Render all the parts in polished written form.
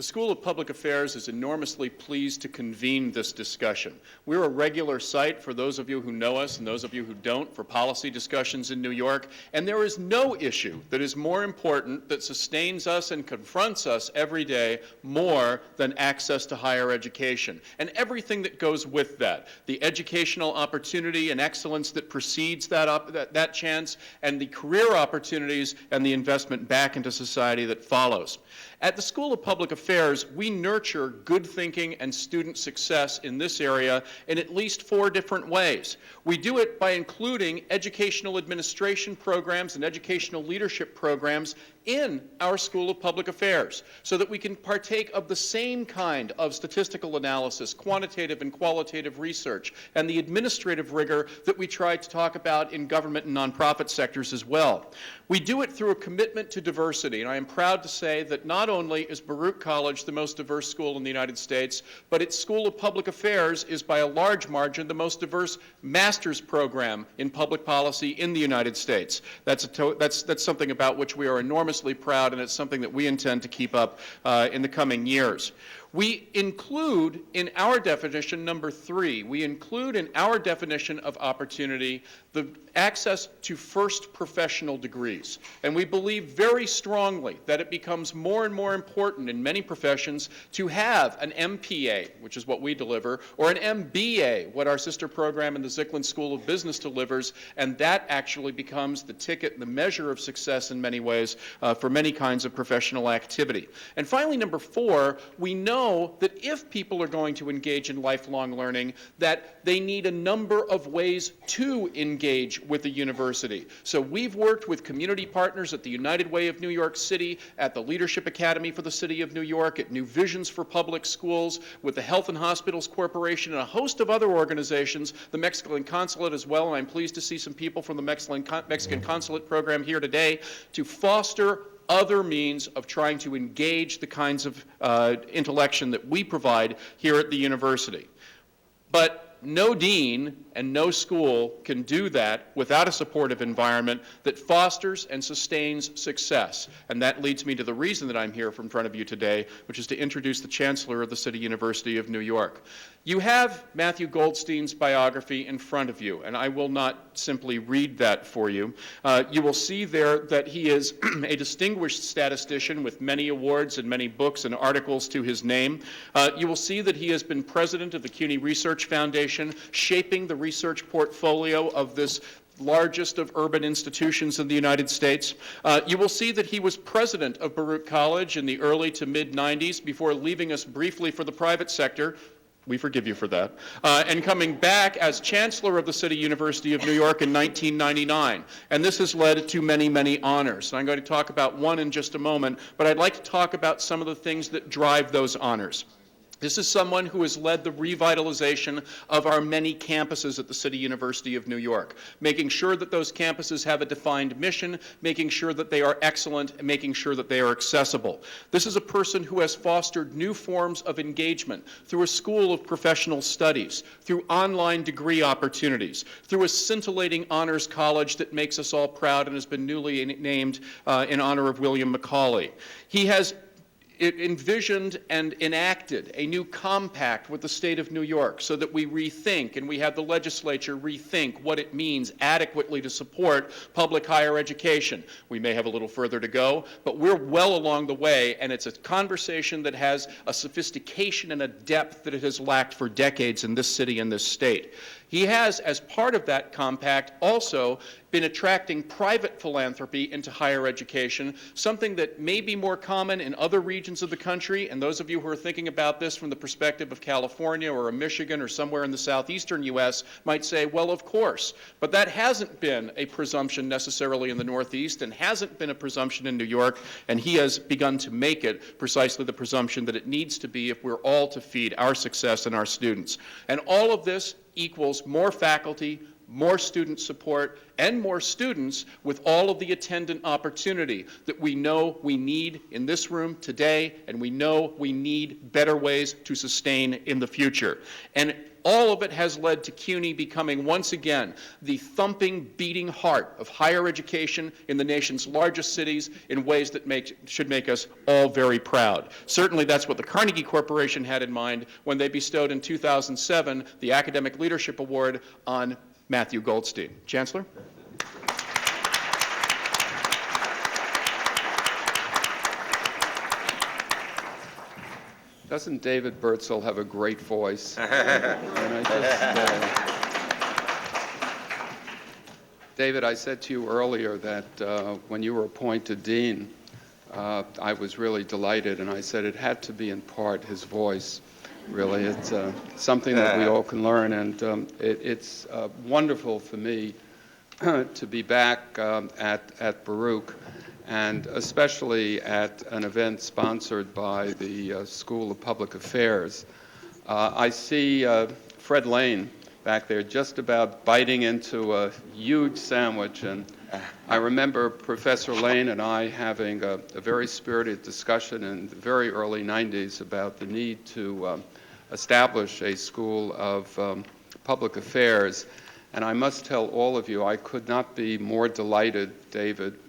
School of Public Affairs is enormously pleased to convene this discussion. We're a regular site, for those of you who know us and those of you who don't, for policy discussions in New York, and there is no issue that is more important, that sustains us and confronts us every day more than access to higher education, and everything that goes with that, the educational opportunity and excellence that precedes that chance, and the career opportunities and the investment back into society that follows. At the School of Public Affairs, we nurture good thinking and student success in this area in at least 4 different ways. We do it by including educational administration programs and educational leadership programs in our School of Public Affairs so that we can partake of the same kind of statistical analysis, quantitative and qualitative research, and the administrative rigor that we try to talk about in government and nonprofit sectors as well. We do it through a commitment to diversity, and I am proud to say that not only is Baruch College the most diverse school in the United States, but its School of Public Affairs is by a large margin the most diverse master's program in public policy in the United States. That's something about which we are enormously proud, and it's something that we intend to keep up in the coming years. We include in our definition, number 3, we include in our definition of opportunity the access to first professional degrees. And we believe very strongly that it becomes more and more important in many professions to have an MPA, which is what we deliver, or an MBA, what our sister program in the Zicklin School of Business delivers, and that actually becomes the ticket, the measure of success in many ways for many kinds of professional activity. And finally, number 4, we know that if people are going to engage in lifelong learning, that they need a number of ways to engage with the university. So we've worked with community partners at the United Way of New York City, at the Leadership Academy for the City of New York, at New Visions for Public Schools, with the Health and Hospitals Corporation, and a host of other organizations, the Mexican Consulate as well, and I'm pleased to see some people from the Mexican Consulate program here today, to foster other means of trying to engage the kinds of intellection that we provide here at the university. But no dean and no school can do that without a supportive environment that fosters and sustains success. And that leads me to the reason that I'm here in front of you today, which is to introduce the Chancellor of the City University of New York. You have Matthew Goldstein's biography in front of you, and I will not simply read that for you. You will see there that he is a distinguished statistician with many awards and many books and articles to his name. You will see that he has been president of the CUNY Research Foundation, shaping the research portfolio of this largest of urban institutions in the United States. You will see that he was president of Baruch College in the early to mid-90s before leaving us briefly for the private sector. We forgive you for that. And coming back as Chancellor of the City University of New York in 1999. And this has led to many, many honors. And I'm going to talk about one in just a moment, but I'd like to talk about some of the things that drive those honors. This is someone who has led the revitalization of our many campuses at the City University of New York, making sure that those campuses have a defined mission, making sure that they are excellent, and making sure that they are accessible. This is a person who has fostered new forms of engagement through a school of professional studies, through online degree opportunities, through a scintillating honors college that makes us all proud and has been newly named in honor of William Macaulay. He has envisioned and enacted a new compact with the state of New York so that we rethink, and we have the legislature rethink what it means adequately to support public higher education. We may have a little further to go, but we're well along the way, and it's a conversation that has a sophistication and a depth that it has lacked for decades in this city and this state. He has, as part of that compact, also been attracting private philanthropy into higher education, something that may be more common in other regions of the country, and those of you who are thinking about this from the perspective of California or Michigan or somewhere in the southeastern U.S. might say, well, of course. But that hasn't been a presumption necessarily in the Northeast and hasn't been a presumption in New York, and he has begun to make it precisely the presumption that it needs to be if we're all to feed our success and our students. And all of this equals more faculty, more student support, and more students with all of the attendant opportunity that we know we need in this room today, and we know we need better ways to sustain in the future. And all of it has led to CUNY becoming, once again, the thumping, beating heart of higher education in the nation's largest cities in ways that should make us all very proud. Certainly that's what the Carnegie Corporation had in mind when they bestowed in 2007 the Academic Leadership Award on Matthew Goldstein. Chancellor? Doesn't David Bertzel have a great voice? David, I said to you earlier that when you were appointed dean, I was really delighted, and I said it had to be in part his voice. Really, it's something that we all can learn, and it's wonderful for me to be back at Baruch, and especially at an event sponsored by the School of Public Affairs. I see Fred Lane back there just about biting into a huge sandwich, and I remember Professor Lane and I having a very spirited discussion in the very early 90s about the need to establish a School of Public Affairs. And I must tell all of you, I could not be more delighted, David,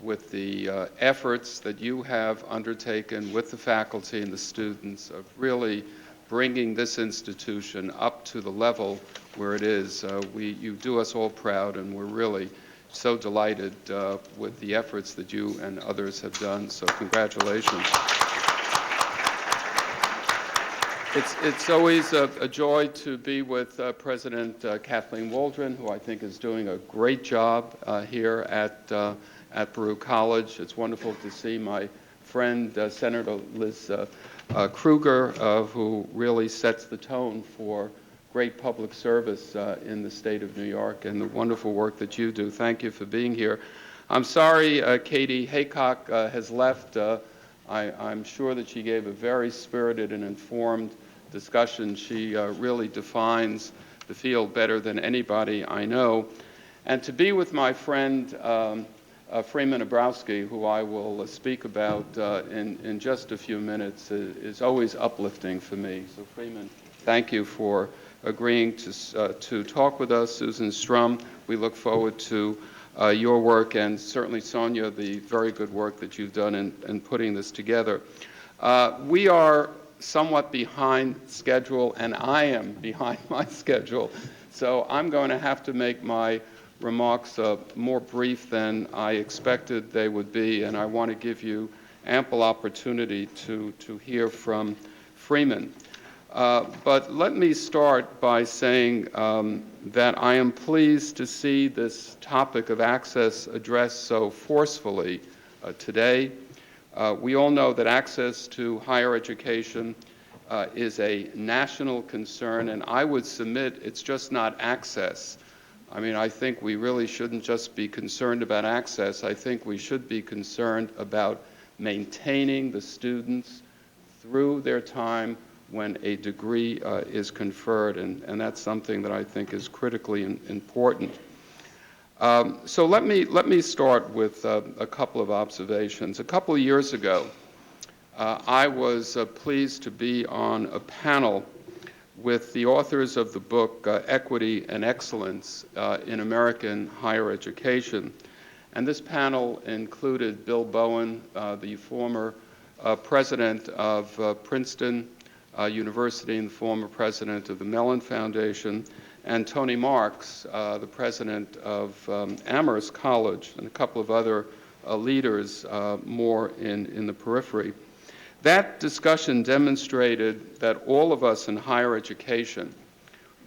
with the efforts that you have undertaken with the faculty and the students of really bringing this institution up to the level where it is. You do us all proud, and we're really so delighted with the efforts that you and others have done, so congratulations. It's always a joy to be with President Kathleen Waldron, who I think is doing a great job here at Baruch College. It's wonderful to see my friend Senator Liz Kruger, who really sets the tone for great public service in the state of New York, and the wonderful work that you do. Thank you for being here. I'm sorry Katie Haycock has left. I'm sure that she gave a very spirited and informed discussion. She really defines the field better than anybody I know. And to be with my friend Freeman Abrowski, who I will speak about in just a few minutes, is always uplifting for me. So Freeman, thank you for agreeing to talk with us. Susan Strum, we look forward to your work, and certainly Sonia, the very good work that you've done in putting this together. We are somewhat behind schedule, and I am behind my schedule, so I'm going to have to make my remarks more brief than I expected they would be, and I want to give you ample opportunity to hear from Freeman. But let me start by saying that I am pleased to see this topic of access addressed so forcefully today. We all know that access to higher education is a national concern, and I would submit it's just not access. I mean, I think we really shouldn't just be concerned about access. I think we should be concerned about maintaining the students through their time when a degree is conferred, and that's something that I think is critically important. So let me start with a couple of observations. A couple of years ago, I was pleased to be on a panel with the authors of the book Equity and Excellence in American Higher Education. And this panel included Bill Bowen, the former president of Princeton University and the former president of the Mellon Foundation, and Tony Marks, the president of Amherst College, and a couple of other leaders more in the periphery. That discussion demonstrated that all of us in higher education,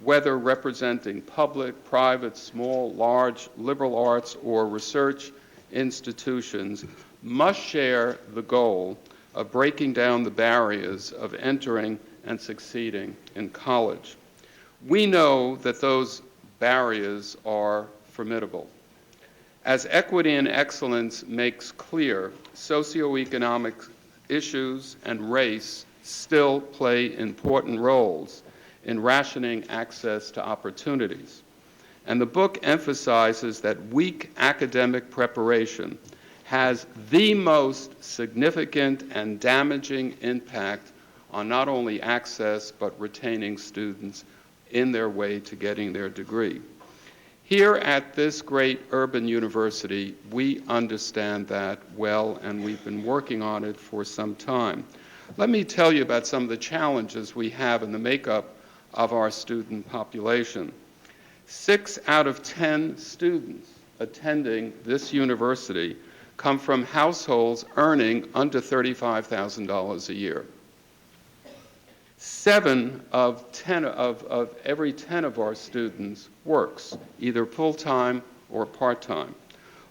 whether representing public, private, small, large, liberal arts, or research institutions, must share the goal of breaking down the barriers of entering and succeeding in college. We know that those barriers are formidable. As Equity and Excellence makes clear, socioeconomic issues and race still play important roles in rationing access to opportunities. And the book emphasizes that weak academic preparation has the most significant and damaging impact on not only access but retaining students in their way to getting their degree. Here at this great urban university, we understand that well, and we've been working on it for some time. Let me tell you about some of the challenges we have in the makeup of our student population. 6 out of 10 students attending this university come from households earning under $35,000 a year. 7 of every 10 of our students works, either full-time or part-time.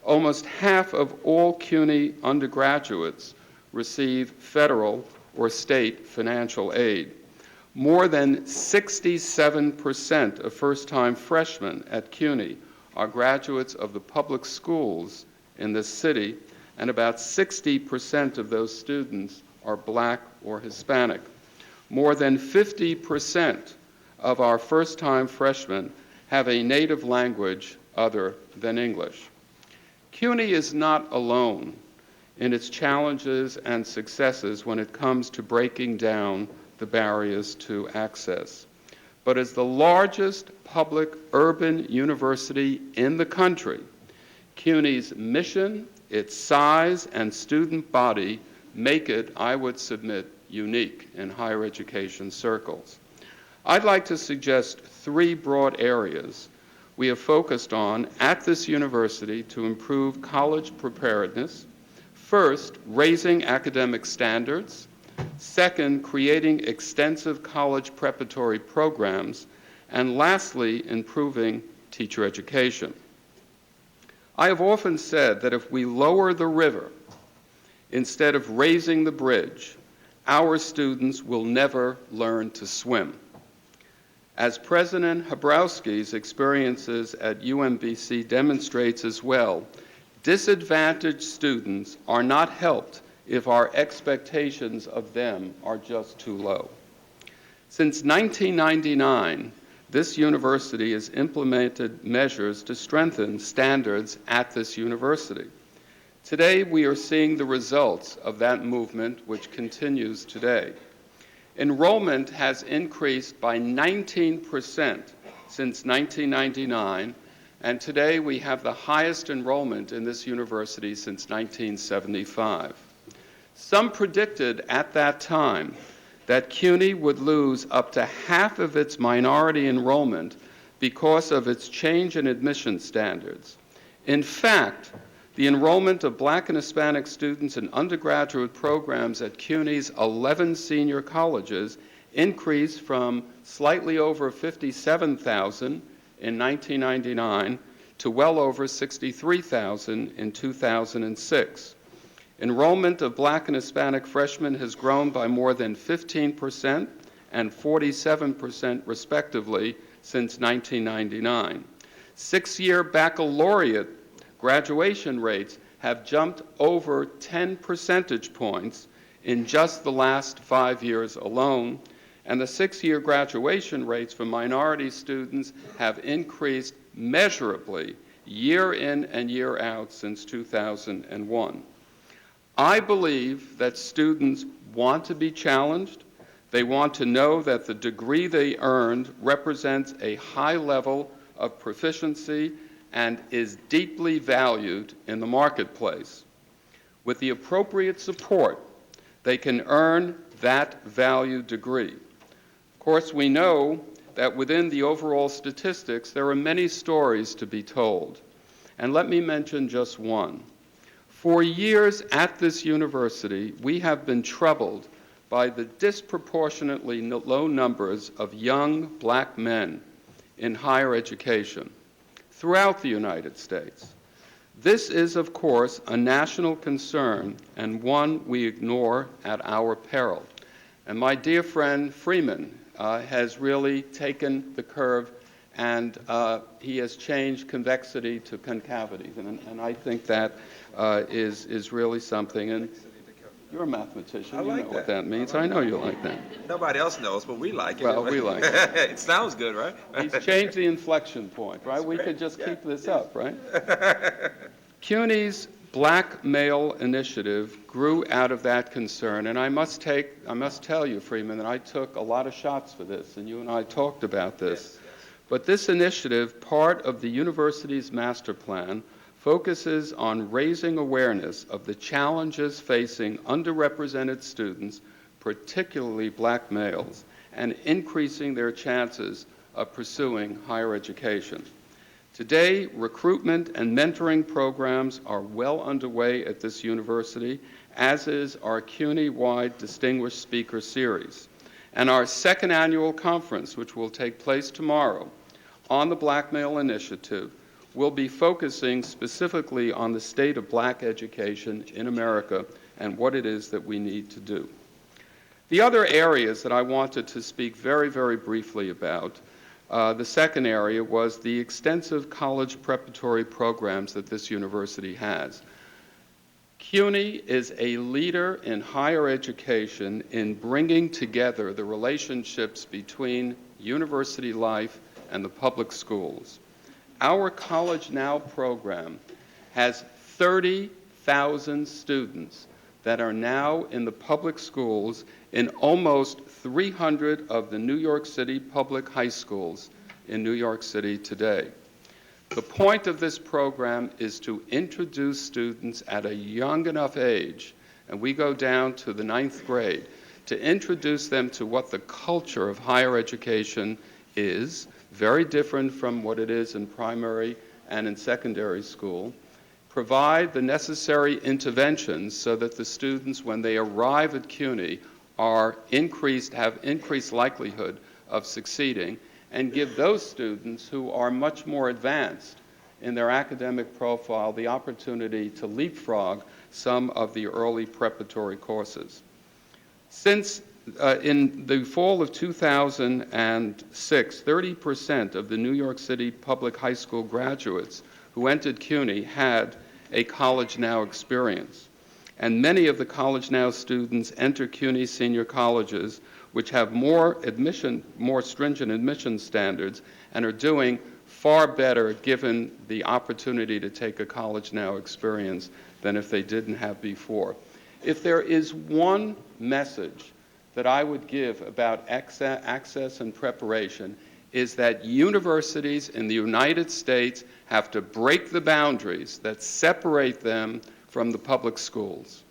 Almost half of all CUNY undergraduates receive federal or state financial aid. More than 67% of first-time freshmen at CUNY are graduates of the public schools in this city, and about 60% of those students are Black or Hispanic. More than 50% of our first-time freshmen have a native language other than English. CUNY is not alone in its challenges and successes when it comes to breaking down the barriers to access. But as the largest public urban university in the country, CUNY's mission, its size, and student body make it, I would submit, unique in higher education circles. I'd like to suggest 3 broad areas we have focused on at this university to improve college preparedness. First, raising academic standards. Second, creating extensive college preparatory programs. And lastly, improving teacher education. I have often said that if we lower the river instead of raising the bridge, our students will never learn to swim. As President Habrowski's experiences at UMBC demonstrates as well, disadvantaged students are not helped if our expectations of them are just too low. Since 1999, this university has implemented measures to strengthen standards at this university. Today, we are seeing the results of that movement, which continues today. Enrollment has increased by 19% since 1999, and today we have the highest enrollment in this university since 1975. Some predicted at that time that CUNY would lose up to half of its minority enrollment because of its change in admission standards. In fact, the enrollment of Black and Hispanic students in undergraduate programs at CUNY's 11 senior colleges increased from slightly over 57,000 in 1999 to well over 63,000 in 2006. Enrollment of Black and Hispanic freshmen has grown by more than 15% and 47% respectively since 1999. 6-year baccalaureate graduation rates have jumped over 10 percentage points in just the last 5 years alone, and the 6-year graduation rates for minority students have increased measurably year in and year out since 2001. I believe that students want to be challenged. They want to know that the degree they earned represents a high level of proficiency and is deeply valued in the marketplace. With the appropriate support, they can earn that valued degree. Of course, we know that within the overall statistics, there are many stories to be told. And let me mention just one. For years at this university, we have been troubled by the disproportionately low numbers of young Black men in higher education throughout the United States. This is, of course, a national concern and one we ignore at our peril. And my dear friend Freeman has really taken the curve, and he has changed convexity to concavity. And I think that is really something. And You're a mathematician. I You like know what that. that means. I I like know you like that. Nobody else knows, but we like it. Well, we like it. It sounds good, right? He's changed the inflection point, right? That's We great. could just Yeah, keep this yeah. up, right? CUNY's Black Male Initiative grew out of that concern, and I must tell you, Freeman, that I took a lot of shots for this, and you and I talked about this. Yes, yes. But this initiative, part of the university's master plan, focuses on raising awareness of the challenges facing underrepresented students, particularly black males, and increasing their chances of pursuing higher education. Today, recruitment and mentoring programs are well underway at this university, as is our CUNY-wide Distinguished Speaker Series. And our second annual conference, which will take place tomorrow, on the Black Male Initiative, will be focusing specifically on the state of black education in America and what it is that we need to do. The other areas that I wanted to speak very, very briefly about, the second area was the extensive college preparatory programs that this university has. CUNY is a leader in higher education in bringing together the relationships between university life and the public schools. Our College Now program has 30,000 students that are now in the public schools in almost 300 of the New York City public high schools in New York City today. The point of this program is to introduce students at a young enough age, and we go down to the 9th grade, to introduce them to what the culture of higher education is, very different from what it is in primary and in secondary school, provide the necessary interventions so that the students, when they arrive at CUNY, have increased likelihood of succeeding, and give those students who are much more advanced in their academic profile the opportunity to leapfrog some of the early preparatory courses. Since in the fall of 2006, 30% of the New York City public high school graduates who entered CUNY had a College Now experience. And many of the College Now students enter CUNY senior colleges, which have more stringent admission standards, and are doing far better given the opportunity to take a College Now experience than if they didn't have before. If there is one message that I would give about access and preparation, is that universities in the United States have to break the boundaries that separate them from the public schools.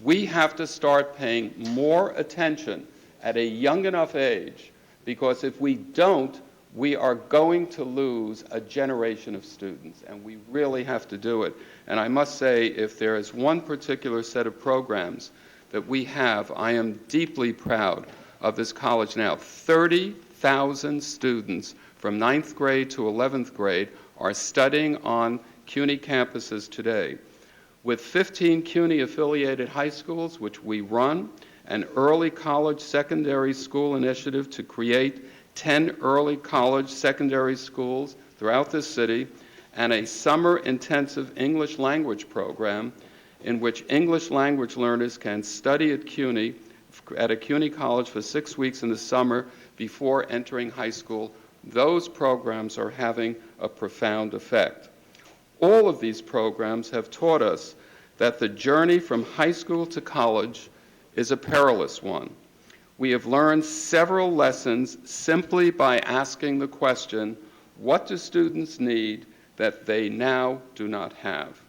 We have to start paying more attention at a young enough age, because if we don't, we are going to lose a generation of students, and we really have to do it. And I must say, if there is one particular set of programs that we have, I am deeply proud of this College Now. 30,000 students from 9th grade to 11th grade are studying on CUNY campuses today. With 15 CUNY-affiliated high schools, which we run, an early college secondary school initiative to create 10 early college secondary schools throughout the city, and a summer intensive English language program in which English language learners can study at CUNY, at a CUNY college for 6 weeks in the summer before entering high school. Those programs are having a profound effect. All of these programs have taught us that the journey from high school to college is a perilous one. We have learned several lessons simply by asking the question, what do students need that they now do not have?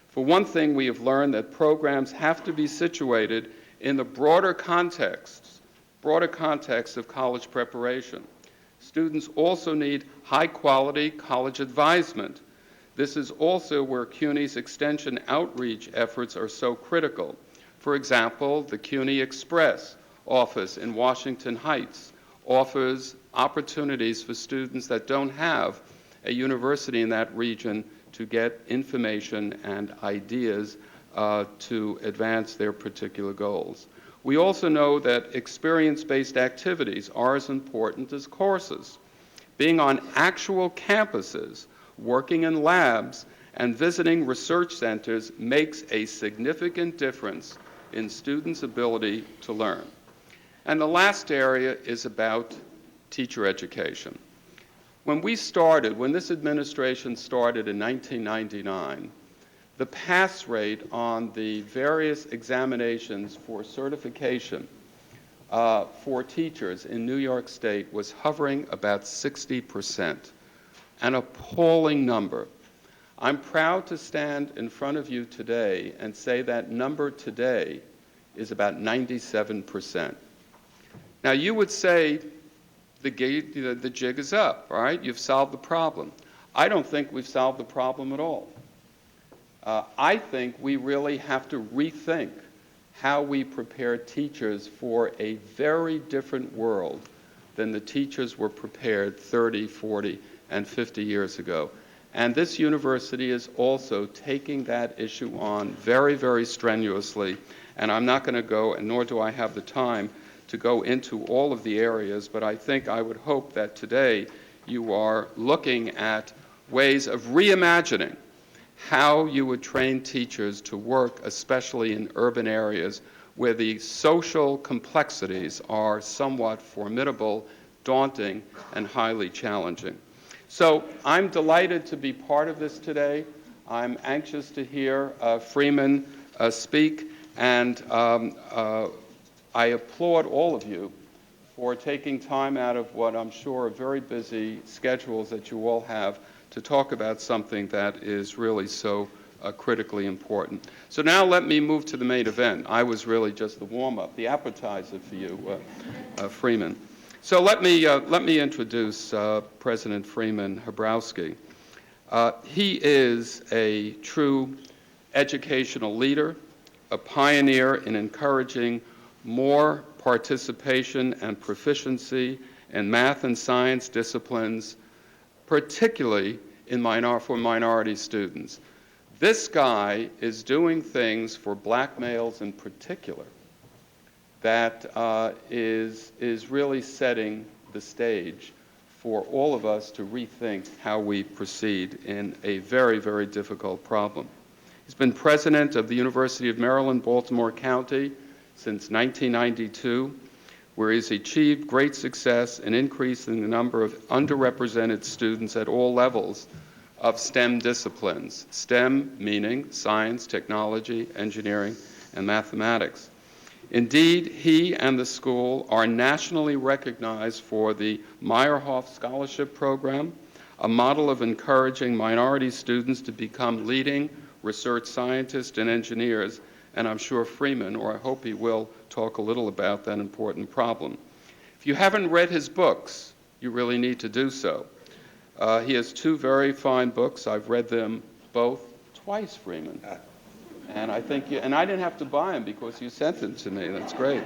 For one thing, we have learned that programs have to be situated in the broader context of college preparation. Students also need high-quality college advisement. This is also where CUNY's extension outreach efforts are so critical. For example, the CUNY Express office in Washington Heights offers opportunities for students that don't have a university in that region to get information and ideas to advance their particular goals. We also know that experience-based activities are as important as courses. Being on actual campuses, working in labs, and visiting research centers makes a significant difference in students' ability to learn. And the last area is about teacher education. When this administration started in 1999, the pass rate on the various examinations for certification for teachers in New York State was hovering about 60%, an appalling number. I'm proud to stand in front of you today and say that number today is about 97%. Now, you would say the jig is up, all right? You've solved the problem. I don't think we've solved the problem at all. I think we really have to rethink how we prepare teachers for a very different world than the teachers were prepared 30, 40, and 50 years ago. And this university is also taking that issue on very, very strenuously. And I'm not going to go, and nor do I have the time, to go into all of the areas, but I think I would hope that today you are looking at ways of reimagining how you would train teachers to work, especially in urban areas where the social complexities are somewhat formidable, daunting, and highly challenging. So I'm delighted to be part of this today. I'm anxious to hear Freeman speak, and I applaud all of you for taking time out of what I'm sure are very busy schedules that you all have to talk about something that is really so critically important. So now let me move to the main event. I was really just the warm-up, the appetizer for you, Freeman. So let me introduce President Freeman Hrabowski. He is a true educational leader, a pioneer in encouraging more participation and proficiency in math and science disciplines, particularly for minority students. This guy is doing things for black males in particular that is really setting the stage for all of us to rethink how we proceed in a very, very difficult problem. He's been president of the University of Maryland, Baltimore County since 1992, where he's achieved great success in increasing the number of underrepresented students at all levels of STEM disciplines. STEM meaning science, technology, engineering, and mathematics. Indeed, he and the school are nationally recognized for the Meyerhoff Scholarship Program, a model of encouraging minority students to become leading research scientists and engineers, and I'm sure Freeman, or I hope he will, talk a little about that important problem. If you haven't read his books, you really need to do so. He has two very fine books. I've read them both twice, Freeman. And I think and I didn't have to buy them because you sent them to me. That's great.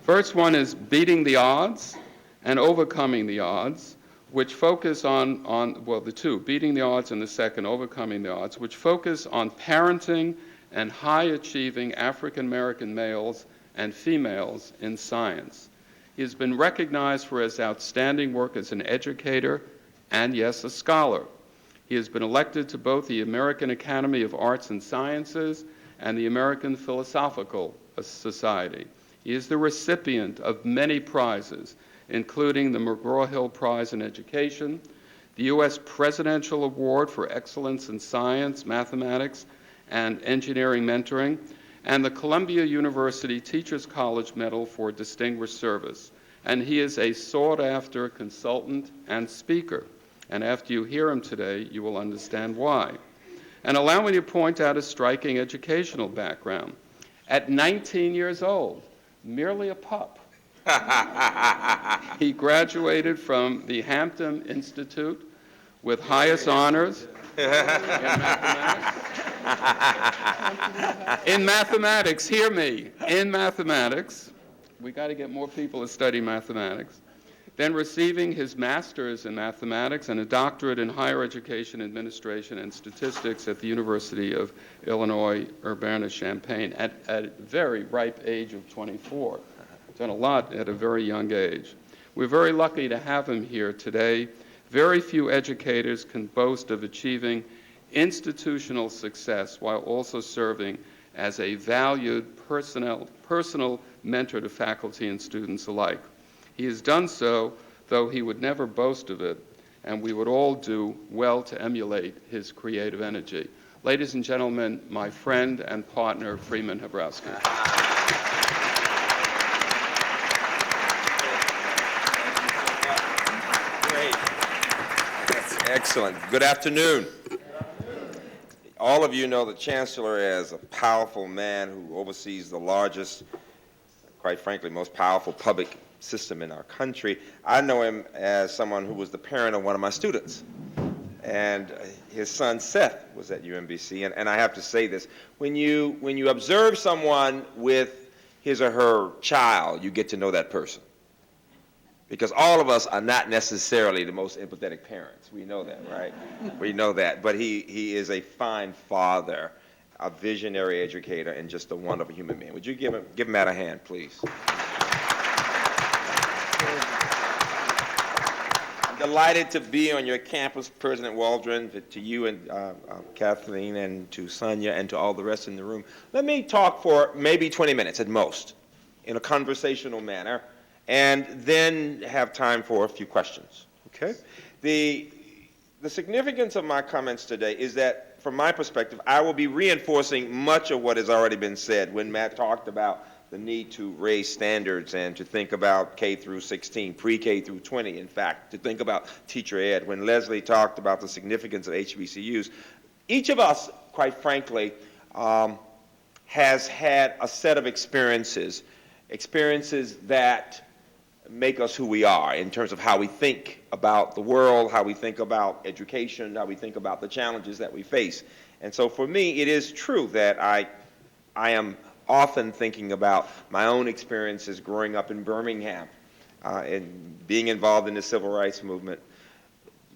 First one is Beating the Odds and Overcoming the Odds, which focus on the two, Beating the Odds, and the second, Overcoming the Odds, which focus on parenting and high-achieving African-American males and females in science. He has been recognized for his outstanding work as an educator and, yes, a scholar. He has been elected to both the American Academy of Arts and Sciences and the American Philosophical Society. He is the recipient of many prizes, including the McGraw-Hill Prize in Education, the U.S. Presidential Award for Excellence in Science, Mathematics, and Engineering Mentoring, and the Columbia University Teachers College Medal for Distinguished Service. And he is a sought-after consultant and speaker. And after you hear him today, you will understand why. And allow me to point out a striking educational background. At 19 years old, merely a pup, he graduated from the Hampton Institute with highest honors in mathematics. In mathematics, hear me, in mathematics. We got to get more people to study mathematics. Then receiving his master's in mathematics and a doctorate in higher education administration and statistics at the University of Illinois, Urbana-Champaign at a very ripe age of 24. Done a lot at a very young age. We're very lucky to have him here today. Very few educators can boast of achieving institutional success while also serving as a valued personal mentor to faculty and students alike. He has done so, though he would never boast of it, and we would all do well to emulate his creative energy. Ladies and gentlemen, my friend and partner, Freeman Habrowski. Great. That's excellent. Good afternoon. All of you know the Chancellor as a powerful man who oversees the largest, quite frankly, most powerful public system in our country. I know him as someone who was the parent of one of my students. And his son Seth was at UMBC, and I have to say this, when you observe someone with his or her child, you get to know that person. Because all of us are not necessarily the most empathetic parents. We know that, right? We know that. But he is a fine father, a visionary educator, and just a wonderful human being. Would you give him a hand, please? I'm delighted to be on your campus, President Waldron, to you and Kathleen, and to Sonia, and to all the rest in the room. Let me talk for maybe 20 minutes at most, in a conversational manner, and then have time for a few questions, okay? The significance of my comments today is that, from my perspective, I will be reinforcing much of what has already been said when Matt talked about the need to raise standards and to think about K through 16, pre-K through 20, in fact, to think about teacher ed. When Leslie talked about the significance of HBCUs, each of us, quite frankly, has had a set of experiences that make us who we are in terms of how we think about the world, how we think about education, how we think about the challenges that we face. And so for me, it is true that I am often thinking about my own experiences growing up in Birmingham and being involved in the civil rights movement,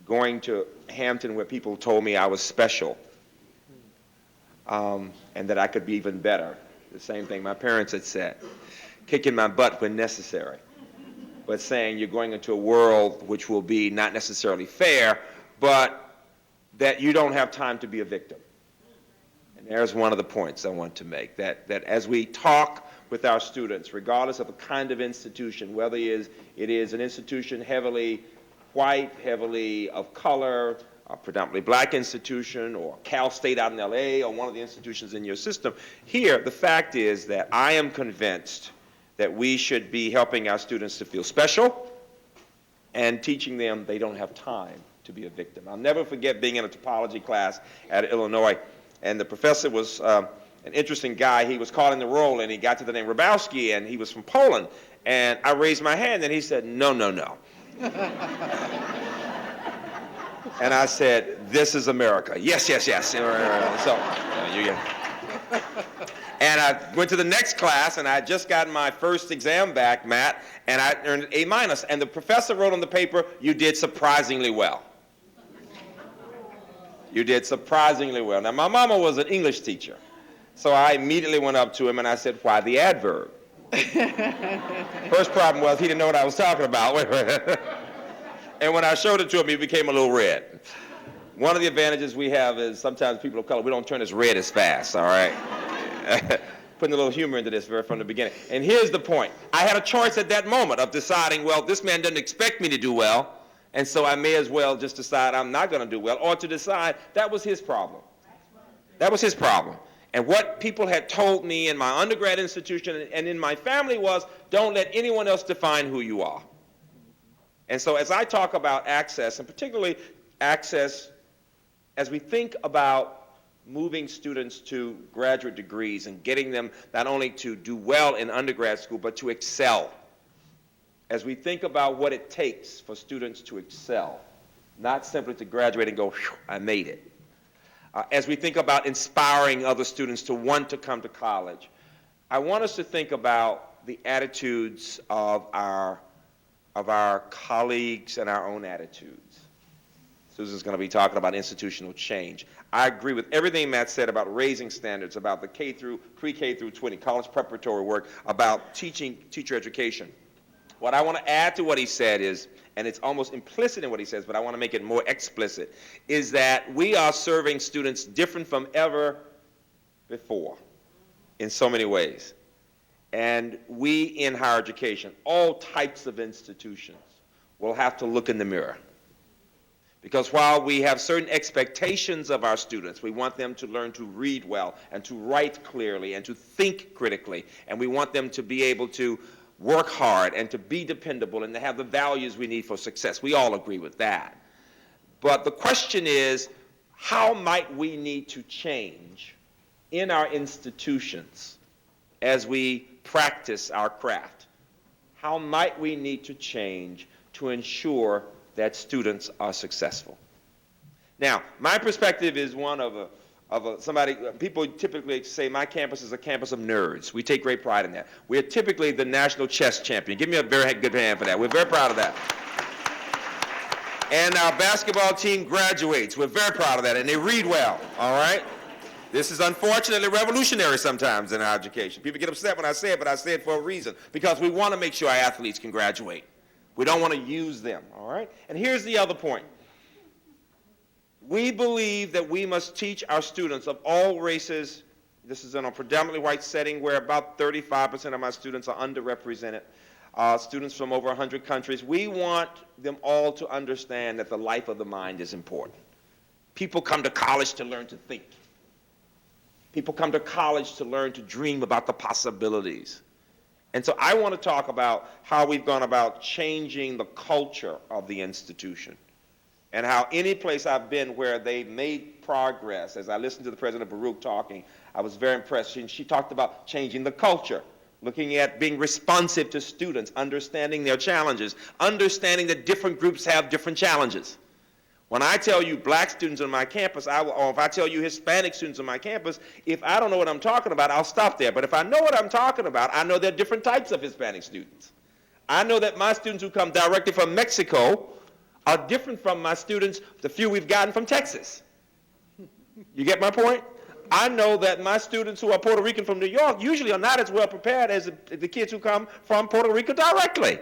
going to Hampton where people told me I was special and that I could be even better. The same thing my parents had said, kicking my butt when necessary, but saying you're going into a world which will be not necessarily fair, but that you don't have time to be a victim. And there's one of the points I want to make, that as we talk with our students, regardless of the kind of institution, whether it is an institution heavily white, heavily of color, a predominantly black institution, or Cal State out in LA, or one of the institutions in your system, here the fact is that I am convinced that we should be helping our students to feel special and teaching them they don't have time to be a victim. I'll never forget being in a topology class at Illinois, and the professor was an interesting guy. He was calling the roll, and he got to the name Rabowski, and he was from Poland. And I raised my hand, and he said, no, no, no. And I said, this is America. Yes, yes, yes. So, you get it. And I went to the next class, and I had just gotten my first exam back, Matt, and I earned an A-. And the professor wrote on the paper, you did surprisingly well. You did surprisingly well. Now, my mama was an English teacher, so I immediately went up to him and I said, why the adverb? First problem was he didn't know what I was talking about. And when I showed it to him, he became a little red. One of the advantages we have is sometimes people of color, we don't turn as red as fast, all right? Putting a little humor into this from the beginning. And here's the point. I had a choice at that moment of deciding, well, this man doesn't expect me to do well, and so I may as well just decide I'm not going to do well, or to decide that was his problem. That was his problem. And what people had told me in my undergrad institution and in my family was, don't let anyone else define who you are. And so as I talk about access, and particularly access as we think about moving students to graduate degrees and getting them not only to do well in undergrad school, but to excel. As we think about what it takes for students to excel, not simply to graduate and go, I made it. As we think about inspiring other students to want to come to college, I want us to think about the attitudes of our colleagues and our own attitudes. Susan's going to be talking about institutional change. I agree with everything Matt said about raising standards, about the pre-K through 20, college preparatory work, about teacher education. What I want to add to what he said is, and it's almost implicit in what he says, but I want to make it more explicit, is that we are serving students different from ever before. in so many ways. And we in higher education, all types of institutions, will have to look in the mirror. Because while we have certain expectations of our students, we want them to learn to read well and to write clearly and to think critically, and we want them to be able to work hard and to be dependable and to have the values we need for success. We all agree with that. But the question is, how might we need to change in our institutions as we practice our craft? How might we need to change to ensure that students are successful? Now, my perspective is one of somebody, people typically say my campus is a campus of nerds. We take great pride in that. We're typically the national chess champion. Give me a very good hand for that. We're very proud of that. And our basketball team graduates. We're very proud of that, and they read well, all right? This is unfortunately revolutionary sometimes in our education. People get upset when I say it, but I say it for a reason, because we want to make sure our athletes can graduate. We don't want to use them, all right? And here's the other point. We believe that we must teach our students of all races. This is in a predominantly white setting where about 35% of my students are underrepresented. Students from over 100 countries. We want them all to understand that the life of the mind is important. People come to college to learn to think. People come to college to learn to dream about the possibilities. And so I want to talk about how we've gone about changing the culture of the institution, and how any place I've been where they made progress. As I listened to the President Baruch talking, I was very impressed. She talked about changing the culture, looking at being responsive to students, understanding their challenges, understanding that different groups have different challenges. When I tell you black students on my campus, or if I tell you Hispanic students on my campus, if I don't know what I'm talking about, I'll stop there. But if I know what I'm talking about, I know there are different types of Hispanic students. I know that my students who come directly from Mexico are different from my students, the few we've gotten from Texas. You get my point? I know that my students who are Puerto Rican from New York usually are not as well prepared as the kids who come from Puerto Rico directly.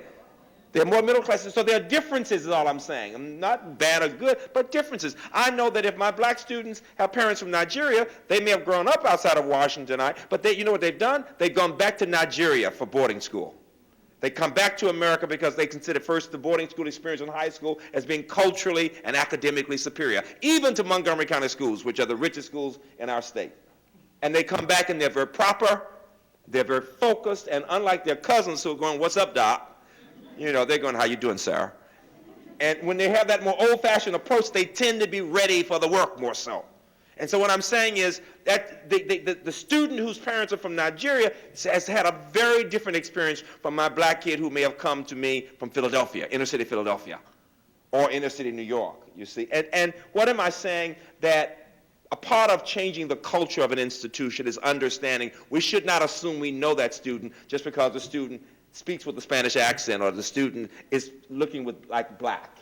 They're more middle class, so there are differences is all I'm saying. I'm not bad or good, but differences. I know that if my black students have parents from Nigeria, they may have grown up outside of Washington, but you know what they've done? They've gone back to Nigeria for boarding school. They come back to America because they consider first the boarding school experience in high school as being culturally and academically superior, even to Montgomery County schools, which are the richest schools in our state. And they come back and they're very proper, they're very focused, and unlike their cousins who are going, "What's up, Doc?" You know, they're going, "How you doing, sir?" And when they have that more old-fashioned approach, they tend to be ready for the work more so. And so what I'm saying is that the student whose parents are from Nigeria has had a very different experience from my black kid who may have come to me from Philadelphia, inner city Philadelphia, or inner city New York, you see. And what am I saying? That a part of changing the culture of an institution is understanding we should not assume we know that student just because the student speaks with a Spanish accent or the student is looking like black.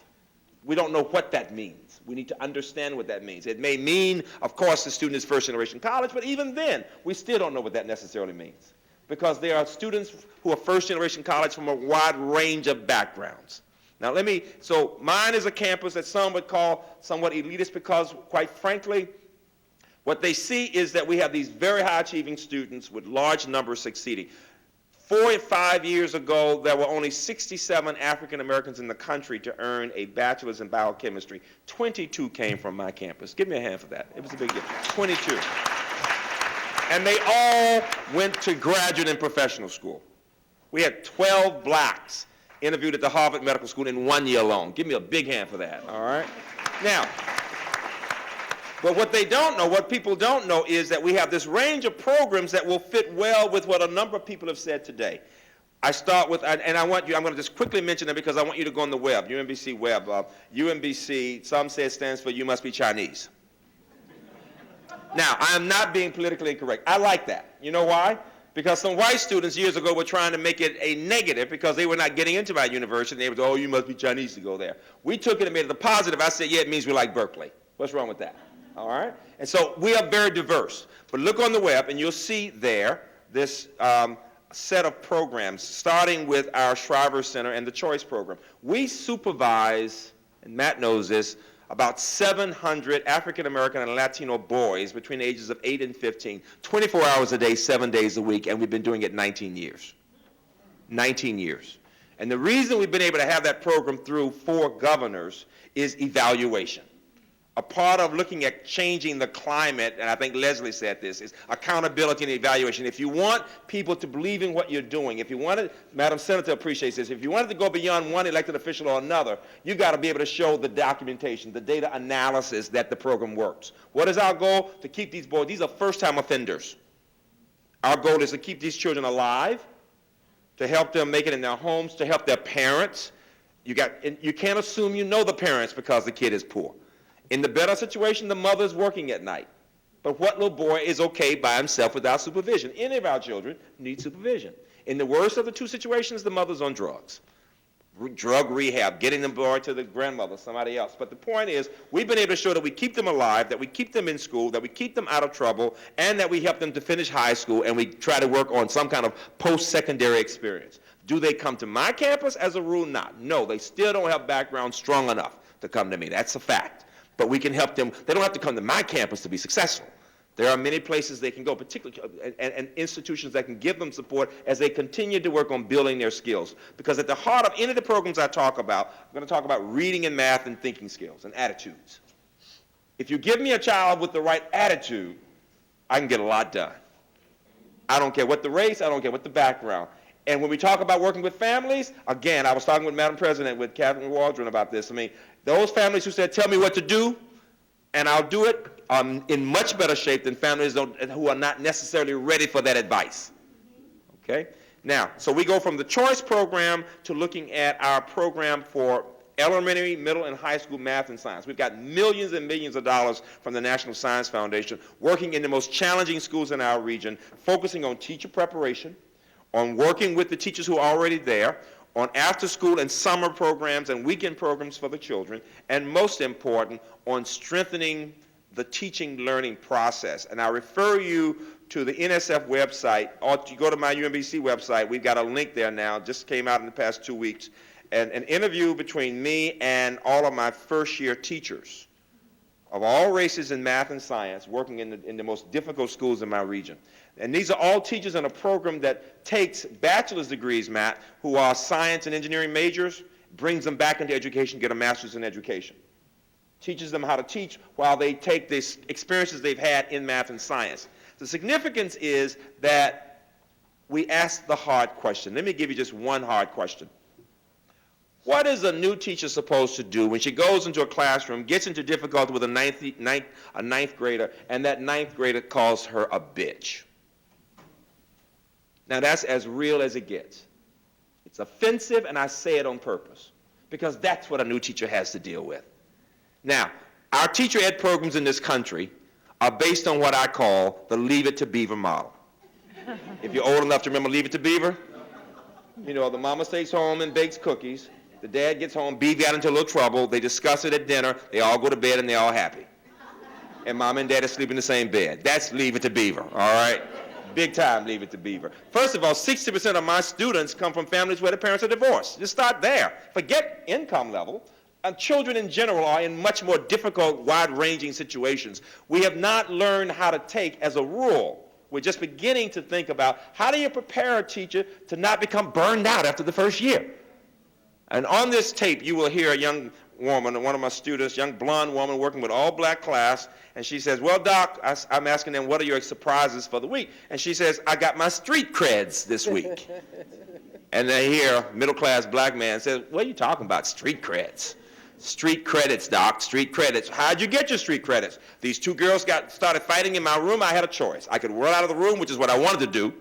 We don't know what that means. We need to understand what that means. It may mean, of course, the student is first generation college, but even then, we still don't know what that necessarily means. Because there are students who are first generation college from a wide range of backgrounds. Now so mine is a campus that some would call somewhat elitist because, quite frankly, what they see is that we have these very high achieving students with large numbers succeeding. 4 or 5 years ago, there were only 67 African Americans in the country to earn a bachelor's in biochemistry. 22 came from my campus. Give me a hand for that. It was a big deal. 22. And they all went to graduate and professional school. We had 12 blacks interviewed at the Harvard Medical School in 1 year alone. Give me a big hand for that, all right? Now, but what people don't know is that we have this range of programs that will fit well with what a number of people have said today. I start with, and I'm going to just quickly mention them because I want you to go on the web, UMBC web. UMBC, some say it stands for You Must Be Chinese. Now, I am not being politically incorrect. I like that. You know why? Because some white students years ago were trying to make it a negative because they were not getting into my university. They would go, "Oh, you must be Chinese to go there." We took it and made it a positive. I said, "Yeah, it means we like Berkeley." What's wrong with that? All right? And so we are very diverse. But look on the web, and you'll see there this set of programs, starting with our Shriver Center and the Choice Program. We supervise, and Matt knows this, about 700 African American and Latino boys between the ages of 8 and 15, 24 hours a day, 7 days a week, and we've been doing it 19 years. 19 years. And the reason we've been able to have that program through 4 governors is evaluation. A part of looking at changing the climate, and I think Leslie said this, is accountability and evaluation. If you want people to believe in what you're doing, if you want it, Madam Senator appreciates this, if you want it to go beyond one elected official or another, you've got to be able to show the documentation, the data analysis that the program works. What is our goal? To keep these boys, these are first-time offenders. Our goal is to keep these children alive, to help them make it in their homes, to help their parents. You can't assume you know the parents because the kid is poor. In the better situation, the mother's working at night. But what little boy is okay by himself without supervision? Any of our children need supervision. In the worst of the 2 situations, the mother's on drugs. Drug rehab, getting them boy to the grandmother, somebody else. But the point is, we've been able to show that we keep them alive, that we keep them in school, that we keep them out of trouble, and that we help them to finish high school, and we try to work on some kind of post-secondary experience. Do they come to my campus? As a rule, not. No, they still don't have background strong enough to come to me. That's a fact. But we can help them. They don't have to come to my campus to be successful. There are many places they can go, particularly and institutions that can give them support as they continue to work on building their skills. Because at the heart of any of the programs I talk about, I'm going to talk about reading and math and thinking skills and attitudes. If you give me a child with the right attitude, I can get a lot done. I don't care what the race, I don't care what the background. And when we talk about working with families, again, I was talking with Madam President, with Kathleen Waldron about this. I mean, those families who said, tell me what to do, and I'll do it, are in much better shape than families who are not necessarily ready for that advice. Okay? Now, so we go from the choice program to looking at our program for elementary, middle, and high school math and science. We've got millions and millions of dollars from the National Science Foundation working in the most challenging schools in our region, focusing on teacher preparation, on working with the teachers who are already there, on after-school and summer programs and weekend programs for the children, and most important, on strengthening the teaching learning process. And I refer you to the NSF website, or you go to my UMBC website. We've got a link there now, just came out in the past 2 weeks, and an interview between me and all of my first-year teachers of all races in math and science working in the most difficult schools in my region. And these are all teachers in a program that takes bachelor's degrees, Matt, who are science and engineering majors, brings them back into education, get a master's in education. Teaches them how to teach while they take the experiences they've had in math and science. The significance is that we ask the hard question. Let me give you just one hard question. What is a new teacher supposed to do when she goes into a classroom, gets into difficulty with a ninth grader, and that ninth grader calls her a bitch? Now that's as real as it gets. It's offensive, and I say it on purpose, because that's what a new teacher has to deal with. Now, our teacher ed programs in this country are based on what I call the Leave It to Beaver model. If you're old enough to remember Leave It to Beaver, you know, the mama stays home and bakes cookies. The dad gets home, Beaver got into a little trouble. They discuss it at dinner. They all go to bed, and they're all happy. And mom and dad are sleeping in the same bed. That's Leave It to Beaver, all right? Big time Leave It to Beaver. First of all, 60% of my students come from families where the parents are divorced. Just start there. Forget income level. Children in general are in much more difficult, wide-ranging situations. We have not learned how to take, as a rule, we're just beginning to think about how do you prepare a teacher to not become burned out after the first year. And on this tape, you will hear a young woman, one of my students, young blonde woman working with all black class, and she says, well, Doc, I'm asking them, what are your surprises for the week? And she says, I got my street creds this week. And they hear a middle-class black man say, what are you talking about, street creds? Street credits, Doc, street credits. How'd you get your street credits? These 2 girls started fighting in my room. I had a choice. I could run out of the room, which is what I wanted to do.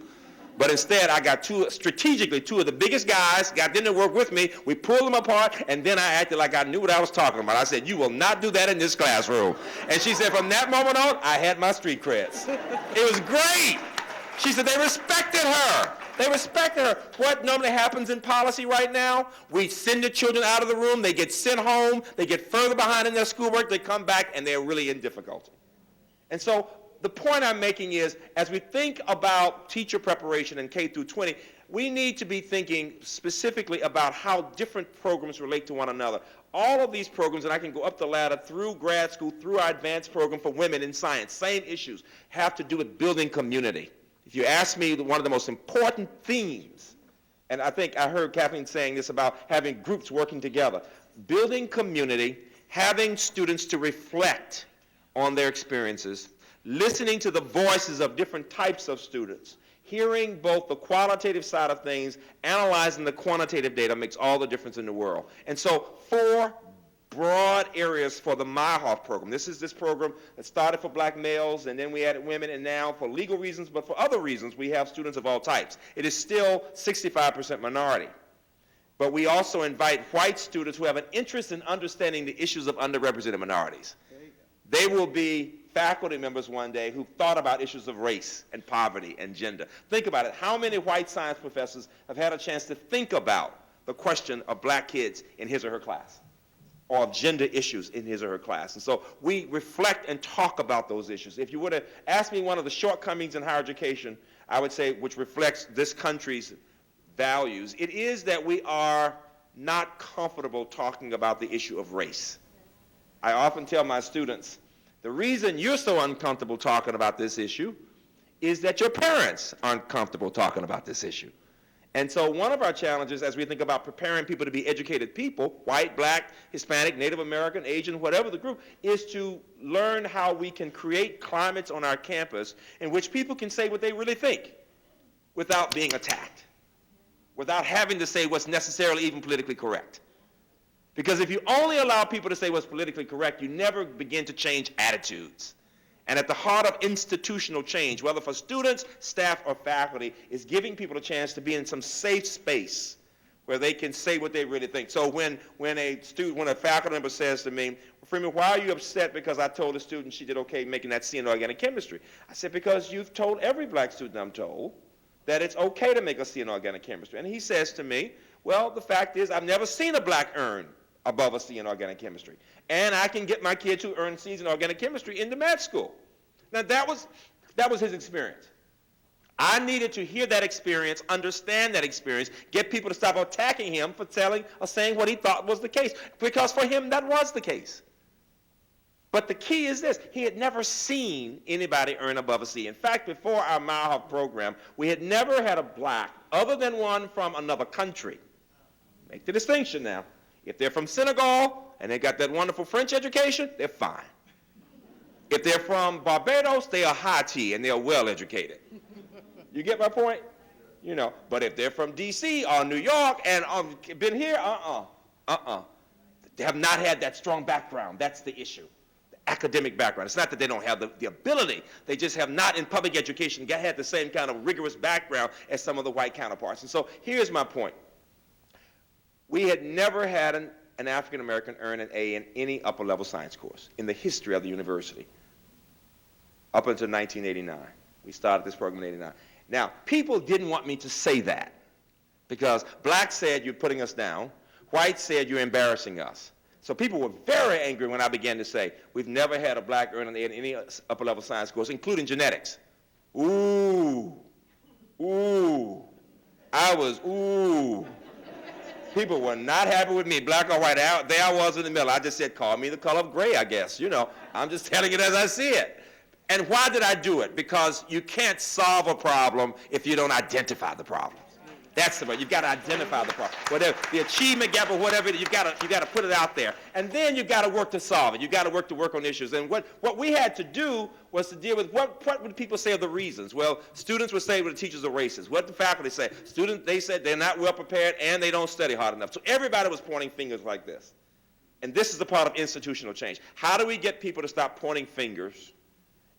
But instead, I got strategically 2 of the biggest guys, got them to work with me. We pulled them apart, and then I acted like I knew what I was talking about. I said, you will not do that in this classroom. And she said, from that moment on, I had my street creds. It was great. She said they respected her. They respected her. What normally happens in policy right now, we send the children out of the room, they get sent home, they get further behind in their schoolwork, they come back, and they're really in difficulty. And so the point I'm making is, as we think about teacher preparation in K through 20, we need to be thinking specifically about how different programs relate to one another. all of these programs, and I can go up the ladder through grad school, through our advanced program for women in science, same issues, have to do with building community. If you ask me, one of the most important themes, and I think I heard Kathleen saying this about having groups working together, building community, having students to reflect on their experiences, listening to the voices of different types of students, hearing both the qualitative side of things, analyzing the quantitative data makes all the difference in the world. And so 4 broad areas for the Meyerhoff program. This is this program that started for black males, and then we added women, and now for legal reasons, but for other reasons, we have students of all types. It is still 65% minority. But we also invite white students who have an interest in understanding the issues of underrepresented minorities. They will be faculty members one day who've thought about issues of race and poverty and gender. Think about it. How many white science professors have had a chance to think about the question of black kids in his or her class, or of gender issues in his or her class? And so we reflect and talk about those issues. If you were to ask me one of the shortcomings in higher education, I would say, which reflects this country's values, it is that we are not comfortable talking about the issue of race. I often tell my students, the reason you're so uncomfortable talking about this issue is that your parents aren't comfortable talking about this issue. And so one of our challenges as we think about preparing people to be educated people, white, black, Hispanic, Native American, Asian, whatever the group, is to learn how we can create climates on our campus in which people can say what they really think without being attacked, without having to say what's necessarily even politically correct. Because if you only allow people to say what's politically correct, you never begin to change attitudes. And at the heart of institutional change, whether for students, staff, or faculty, is giving people a chance to be in some safe space where they can say what they really think. So when a faculty member says to me, Freeman, why are you upset because I told a student she did okay making that C in organic chemistry? I said, because you've told every black student I'm told that it's okay to make a C in organic chemistry. And he says to me, well, the fact is I've never seen a black earn above a C in organic chemistry. And I can get my kids who earn C's in organic chemistry into med school. Now that was his experience. I needed to hear that experience, understand that experience, get people to stop attacking him for telling or saying what he thought was the case. Because for him, that was the case. But the key is this, he had never seen anybody earn above a C. In fact, before our Meyerhoff program, we had never had a black, other than one from another country. Make the distinction now. If they're from Senegal and they got that wonderful French education, they're fine. If they're from Barbados, they are high tea and they are well educated. You get my point? You know, but if they're from D.C. or New York and been here, They have not had that strong background. That's the issue. The academic background. It's not that they don't have the ability. They just have not in public education had the same kind of rigorous background as some of the white counterparts. And so here's my point. We had never had an African American earn an A in any upper level science course in the history of the university up until 1989. We started this program in 89. Now, people didn't want me to say that because blacks said you're putting us down, whites said you're embarrassing us. So people were very angry when I began to say, we've never had a black earn an A in any upper level science course, including genetics. Ooh. People were not happy with me, black or white. There I was in the middle. I just said, call me the color of gray, I guess. You know, I'm just telling it as I see it. And why did I do it? Because you can't solve a problem if you don't identify the problem. That's the way. You've got to identify the problem. Whatever the achievement gap or whatever, you've got to put it out there. And then you've got to work to solve it. You've got to work on issues. And what we had to do was to deal with what would people say are the reasons? Well, students would say, well, the teachers are racist. What did the faculty say? Students, they said they're not well prepared and they don't study hard enough. So everybody was pointing fingers like this. And this is the part of institutional change. How do we get people to stop pointing fingers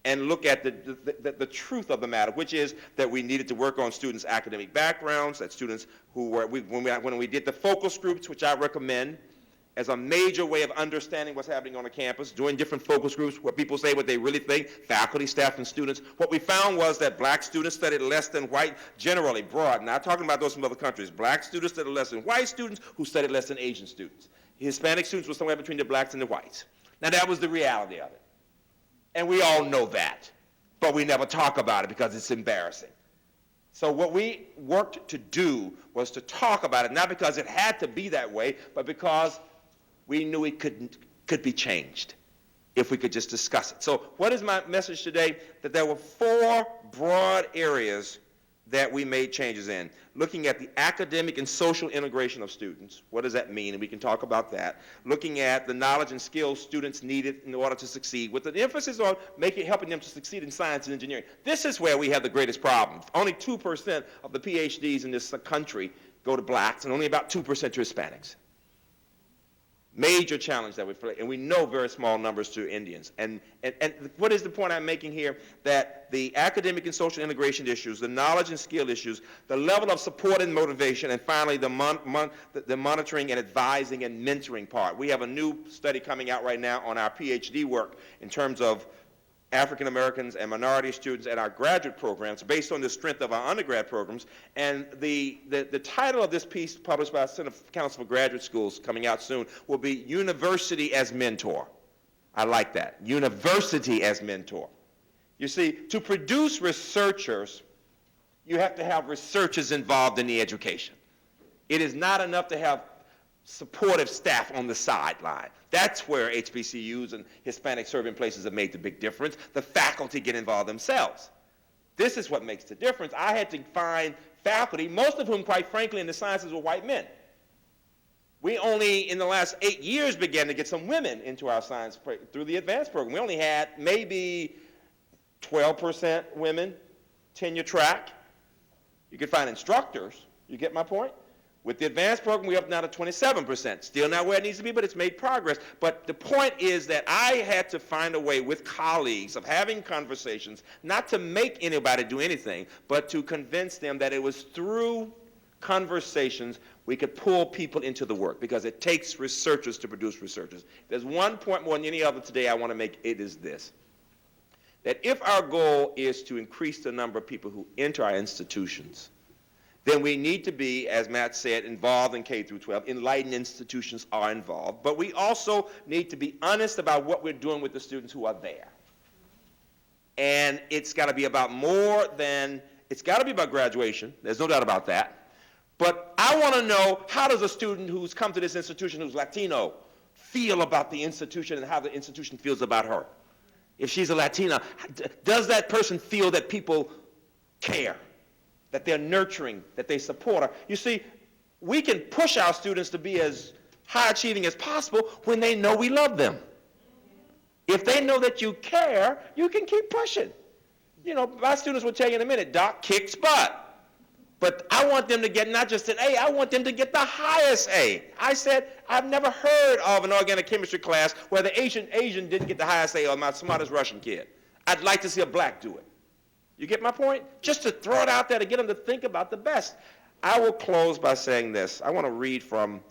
and look at the truth of the matter, which is that we needed to work on students' academic backgrounds, that students who were, when we did the focus groups, which I recommend as a major way of understanding what's happening on the campus, doing different focus groups where people say what they really think, faculty, staff, and students. What we found was that black students studied less than white, generally broad, not talking about those from other countries. Black students studied less than white students who studied less than Asian students. Hispanic students were somewhere between the blacks and the whites. Now that was the reality of it. And we all know that, but we never talk about it because it's embarrassing. So what we worked to do was to talk about it, not because it had to be that way, but because we knew it could be changed if we could just discuss it. So what is my message today? That there were 4 broad areas that we made changes in. Looking at the academic and social integration of students. What does that mean? And we can talk about that. Looking at the knowledge and skills students needed in order to succeed, with an emphasis on helping them to succeed in science and engineering. This is where we have the greatest problem. Only 2% of the PhDs in this country go to blacks, and only about 2% to Hispanics. Major challenge that we face, and we know very small numbers to Indians. And what is the point I'm making here? That the academic and social integration issues, the knowledge and skill issues, the level of support and motivation, and finally the monitoring and advising and mentoring part. We have a new study coming out right now on our PhD work in terms of African Americans and minority students at our graduate programs based on the strength of our undergrad programs. And the title of this piece, published by the Center Council for Graduate Schools, coming out soon, will be University as Mentor. I like that. University as Mentor. You see, to produce researchers, you have to have researchers involved in the education. It is not enough to have supportive staff on the sideline. That's where HBCUs and Hispanic serving places have made the big difference. The faculty get involved themselves. This is what makes the difference. I had to find faculty, most of whom, quite frankly, in the sciences were white men. We only, in the last 8 years, began to get some women into our science through the advanced program. We only had maybe 12% women, tenure track. You could find instructors. You get my point? With the advanced program, we're up now to 27%. Still not where it needs to be, but it's made progress. But the point is that I had to find a way with colleagues of having conversations, not to make anybody do anything, but to convince them that it was through conversations we could pull people into the work, because it takes researchers to produce researchers. There's one point more than any other today I want to make. It is this: that if our goal is to increase the number of people who enter our institutions, then we need to be, as Matt said, involved in K through 12. Enlightened institutions are involved. But we also need to be honest about what we're doing with the students who are there. And it's got to be about more than, it's got to be about graduation. There's no doubt about that. But I want to know, how does a student who's come to this institution who's Latino feel about the institution and how the institution feels about her? If she's a Latina, does that person feel that people care, that they're nurturing, that they support her? You see, we can push our students to be as high achieving as possible when they know we love them. If they know that you care, you can keep pushing. You know, my students will tell you in a minute, Doc kicks butt. But I want them to get not just an A, I want them to get the highest A. I said, I've never heard of an organic chemistry class where the Asian didn't get the highest A, or my smartest Russian kid. I'd like to see a black do it. You get my point? Just to throw it out there to get them to think about the best. I will close by saying this. I want to read from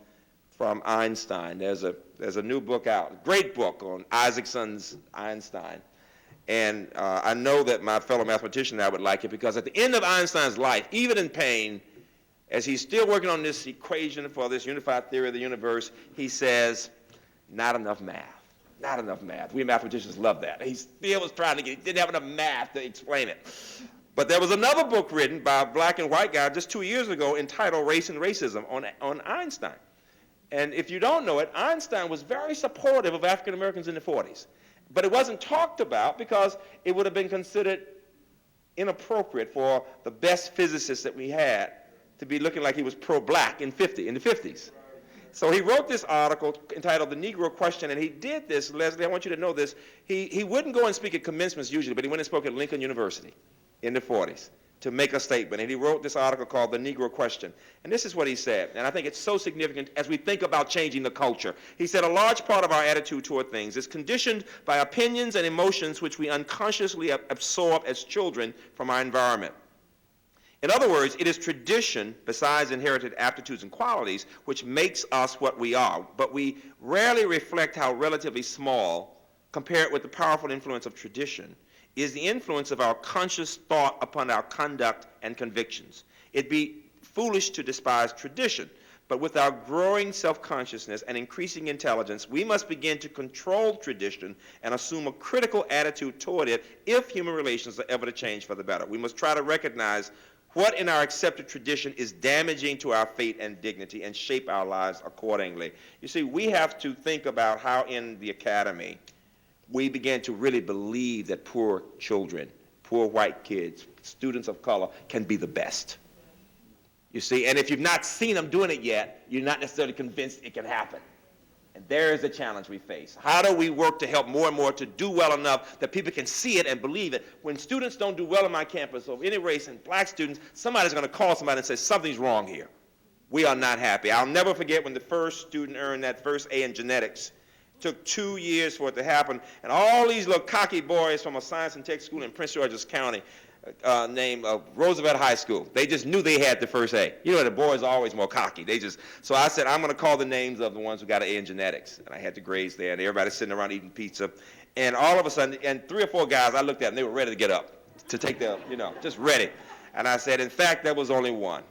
Einstein. There's a new book out, a great book on Isaacson's Einstein. And I know that my fellow mathematician and I would like it, because at the end of Einstein's life, even in pain, as he's still working on this equation for this unified theory of the universe, he says, not enough math. Not enough math. We mathematicians love that. He still was trying to he didn't have enough math to explain it. But there was another book written by a black and white guy just 2 years ago entitled Race and Racism on Einstein. And if you don't know it, Einstein was very supportive of African Americans in the 40s. But it wasn't talked about because it would have been considered inappropriate for the best physicist that we had to be looking like he was pro-black in the 50s. So he wrote this article entitled The Negro Question, and he did this, Leslie, I want you to know this, he wouldn't go and speak at commencements usually, but he went and spoke at Lincoln University in the 40s to make a statement. And he wrote this article called The Negro Question. And this is what he said, and I think it's so significant as we think about changing the culture. He said, a large part of our attitude toward things is conditioned by opinions and emotions which we unconsciously absorb as children from our environment. In other words, it is tradition, besides inherited aptitudes and qualities, which makes us what we are. But we rarely reflect how relatively small, compared with the powerful influence of tradition, is the influence of our conscious thought upon our conduct and convictions. It'd be foolish to despise tradition, but with our growing self-consciousness and increasing intelligence, we must begin to control tradition and assume a critical attitude toward it if human relations are ever to change for the better. We must try to recognize What in our accepted tradition is damaging to our faith and dignity and shape our lives accordingly? You see, we have to think about how in the academy we begin to really believe that poor children, poor white kids, students of color can be the best. You see, and if you've not seen them doing it yet, you're not necessarily convinced it can happen. And there is the challenge we face. How do we work to help more and more to do well enough that people can see it and believe it? When students don't do well on my campus of any race, and black students, somebody's going to call somebody and say, something's wrong here. We are not happy. I'll never forget when the first student earned that first A in genetics. It took 2 years for it to happen. And all these little cocky boys from a science and tech school in Prince George's County named Roosevelt High School. They just knew they had the first A. You know, the boys are always more cocky. So I said, I'm going to call the names of the ones who got an A in genetics. And I had the grades there, and everybody's sitting around eating pizza. And all of a sudden, and 3 or 4 guys, I looked at them, they were ready to get up to take their, just ready. And I said, in fact, there was only one.